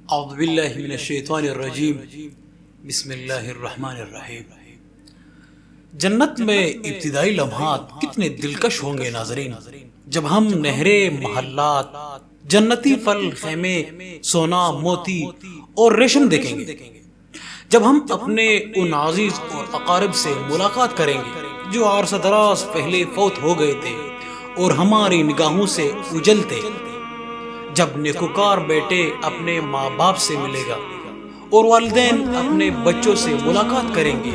اعوذ باللہ من الشیطان الرجیم بسم اللہ الرحمن الرحیم۔ جنت میں ابتدائی لمحات کتنے دلکش ہوں گے ناظرین، جب ہم نہریں، محلات، جنتی پھل، خیمے، سونا، موتی اور ریشم دیکھیں گے، جب ہم اپنے ان عزیز اور اقارب سے ملاقات کریں گے جو عرصہ دراز پہلے فوت ہو گئے تھے اور ہماری نگاہوں سے اجلتے، جب نیکوکار بیٹے اپنے ماں باپ سے ملے گا اور والدین اپنے بچوں سے ملاقات کریں گے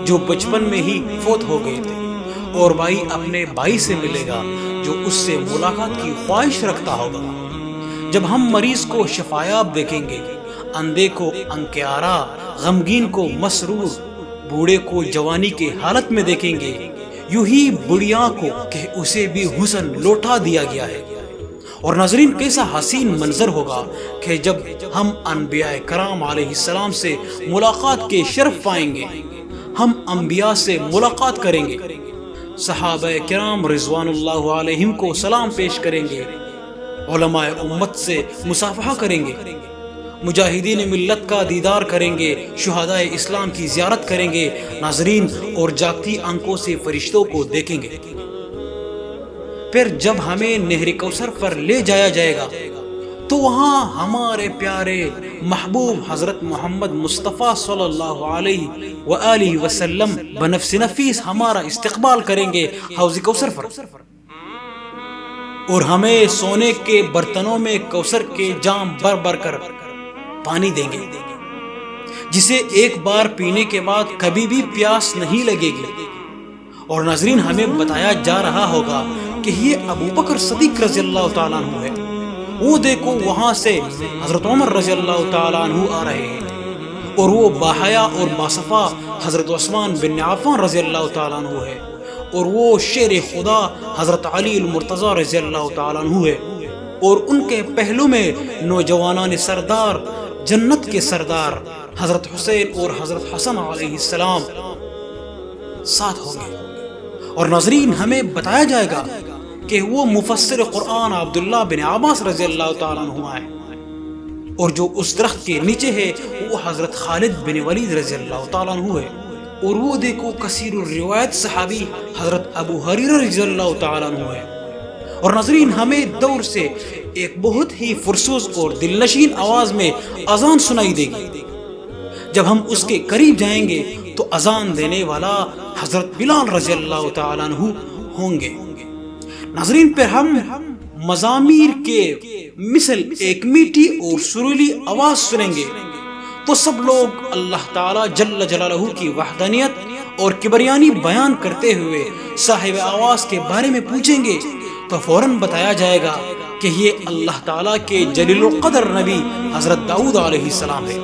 جو بچپن میں ہی فوت ہو گئے تھے، اور بھائی اپنے بھائی سے ملے گا جو اس سے ملاقات کی خواہش رکھتا ہوگا، جب ہم مریض کو شفایاب دیکھیں گے، اندھے کو انکیارا، غمگین کو مسرور، بوڑھے کو جوانی کے حالت میں دیکھیں گے، یوں ہی بڑھیا کو کہ اسے بھی حسن لوٹا دیا گیا ہے۔ اور ناظرین، کیسا حسین منظر ہوگا کہ جب ہم انبیاء کرام علیہ السلام سے ملاقات کے شرف پائیں گے، ہم انبیاء سے ملاقات کریں گے، صحابہ کرام رضوان اللہ علیہم کو سلام پیش کریں گے، علماء امت سے مصافحہ کریں گے، مجاہدین ملت کا دیدار کریں گے، شہداء اسلام کی زیارت کریں گے ناظرین، اور جاگتی آنکھوں سے فرشتوں کو دیکھیں گے۔ پھر جب ہمیں نہر کوثر پر لے جایا جائے گا تو وہاں ہمارے پیارے محبوب حضرت محمد مصطفیٰ صلی اللہ علیہ وآلہ وسلم بنفس نفیس ہمارا استقبال کریں گے حوض کوثر پر، اور ہمیں سونے کے برتنوں میں کوثر کے جام بھر بھر کر پانی دیں گے، جسے ایک بار پینے کے بعد کبھی بھی پیاس نہیں لگے گی۔ اور ناظرین، ہمیں بتایا جا رہا ہوگا کہ یہ ابو بکر صدیق رضی اللہ تعالیٰ عنہ ہے، وہ دیکھو وہاں سے حضرت عمر رضی اللہ تعالیٰ عنہ آ رہے ہیں، اور وہ باحیا اور باصفا حضرت عثمان بن عفان رضی اللہ تعالیٰ عنہ ہے، اور وہ شیر خدا حضرت علی المرتضی رضی اللہ تعالیٰ عنہ ہے، اور ان کے پہلو میں نوجوانان سردار، جنت کے سردار حضرت حسین اور حضرت حسن علیہ السلام ساتھ ہوں گے۔ اور ناظرین، ہمیں بتایا جائے گا کہ وہ مفسر قرآن عبداللہ بن عباس رضی اللہ تعالیٰ عنہ ہے، اور جو اس درخت کے نیچے ہے وہ حضرت خالد بن ولید رضی اللہ تعالیٰ عنہ ہے، اور وہ دیکھو کثیر الروایت صحابی حضرت ابو ہریرہ رضی اللہ تعالیٰ عنہ ہے۔ اور ناظرین، ہمیں دور سے ایک بہت ہی فرسوس اور دلنشین آواز میں اذان سنائی دے گی، جب ہم اس کے قریب جائیں گے تو اذان دینے والا حضرت بلال رضی اللہ تعالیٰ عنہ ہوں گے۔ ناظرین، پھر ہم مزامیر کے مثل ایک میٹھی اور سریلی آواز سنیں گے تو سب لوگ اللہ تعالیٰ جل جلالہ کی وحدانیت اور کبریانی بیان کرتے ہوئے صاحب آواز کے بارے میں پوچھیں گے تو فوراً بتایا جائے گا کہ یہ اللہ تعالیٰ کے جلیل القدر نبی حضرت داؤد علیہ السلام ہے۔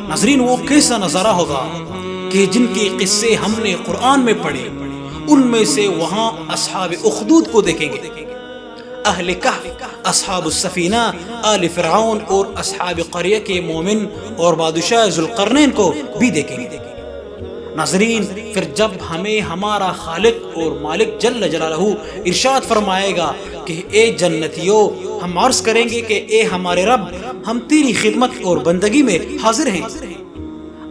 ناظرین، وہ کیسا نظارہ ہوگا کہ جن کے قصے ہم نے قرآن میں پڑھے، ان میں سے وہاں اصحاب اخدود کو دیکھیں گے، اہل کہف، اصحاب السفینہ، آل فرعون اور اصحاب قریہ کے مومن اور بادشاہ ذوالقرنین کو بھی دیکھیں گے۔ ناظرین، پھر جب ہمیں ہمارا خالق اور مالک جل جلالہ ارشاد فرمائے گا کہ اے جنتیو، ہم عرض کریں گے کہ اے ہمارے رب، ہم تیری خدمت اور بندگی میں حاضر ہیں۔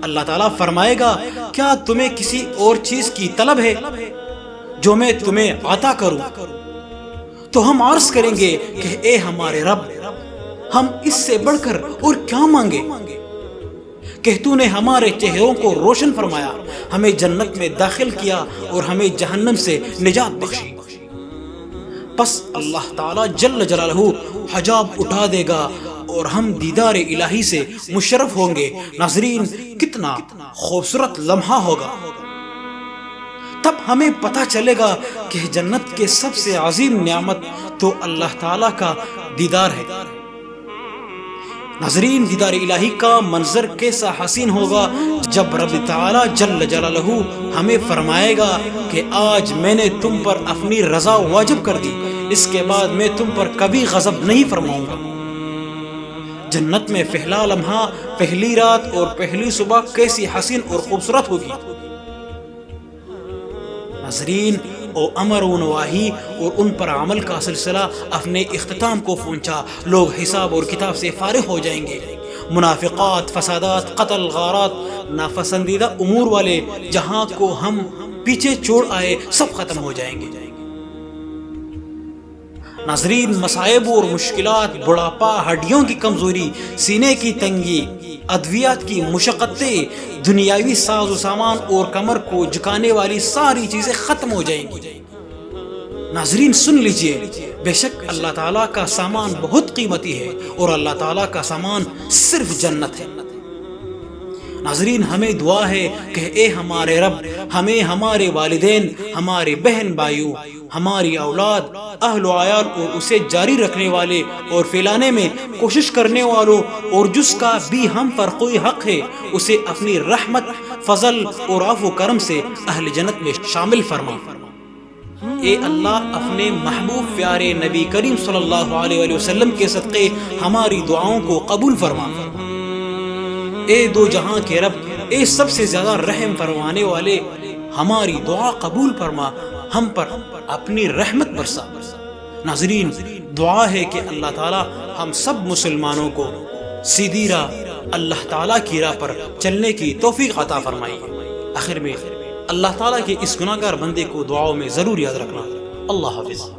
اللہ تعالیٰ فرمائے گا، کیا تمہیں کسی اور چیز کی طلب ہے جو میں تمہیں عطا کروں؟ تو ہم عرض کریں گے کہ اے ہمارے رب، ہم اس سے بڑھ کر اور کیا مانگے کہ تو نے ہمارے چہروں کو روشن فرمایا، ہمیں جنت میں داخل کیا اور ہمیں جہنم سے نجات بخشی۔ پس اللہ تعالیٰ جل جلالہ حجاب اٹھا دے گا اور ہم دیدار الہی سے مشرف ہوں گے۔ ناظرین، کتنا خوبصورت لمحہ ہوگا۔ تب ہمیں پتہ چلے گا کہ جنت کے سب سے عظیم نعمت تو اللہ تعالیٰ کا دیدار ہے۔ ناظرین، دیدار الہی کا منظر کیسا حسین ہوگا جب رب تعالیٰ جل جلالہ ہمیں فرمائے گا کہ آج میں نے تم پر اپنی رضا واجب کر دی، اس کے بعد میں تم پر کبھی غضب نہیں فرماؤں گا۔ جنت میں پہلا لمحہ، پہلی رات اور پہلی صبح کیسی حسین اور خوبصورت ہوگی ناظرین، اور امر و نواہی اور ان پر عمل کا سلسلہ اپنے اختتام کو پہنچا، لوگ حساب اور کتاب سے فارغ ہو جائیں گے۔ منافقات، فسادات، قتل، غارات، ناپسندیدہ امور والے جہاں کو ہم پیچھے چھوڑ آئے سب ختم ہو جائیں گے۔ ناظرین، مصائب اور مشکلات، بڑھاپا، ہڈیوں کی کمزوری، سینے کی تنگی، ادویات کی مشقتیں، دنیاوی ساز و سامان اور کمر کو جھکانے والی ساری چیزیں ختم ہو جائیں گی۔ ناظرین سن لیجئے، بے شک اللہ تعالیٰ کا سامان بہت قیمتی ہے اور اللہ تعالیٰ کا سامان صرف جنت ہے۔ ناظرین ہمیں دعا ہے کہ اے ہمارے رب، ہمیں ہمارے والدین، ہمارے بہن بھائیوں، ہماری اولاد، اہل و عیال اور اسے جاری رکھنے والے اور پھیلانے میں کوشش کرنے والوں اور جس کا بھی ہم پر کوئی حق ہے اسے اپنی رحمت، فضل اور عفو و کرم سے اہل جنت میں شامل فرما۔ اے اللہ اپنے محبوب پیارے نبی کریم صلی اللہ علیہ وسلم کے صدقے ہماری دعاؤں کو قبول فرما۔ اے دو جہاں کے رب، اے سب سے زیادہ رحم فرمانے والے، ہماری دعا قبول فرما، ہم پر اپنی رحمت برسا۔ ناظرین دعا ہے کہ اللہ تعالی ہم سب مسلمانوں کو سیدھی راہ، اللہ تعالیٰ کی راہ پر چلنے کی توفیق عطا فرمائے۔ آخر میں اللہ تعالیٰ کے اس گناہگار بندے کو دعاؤں میں ضرور یاد رکھنا۔ اللہ حافظ۔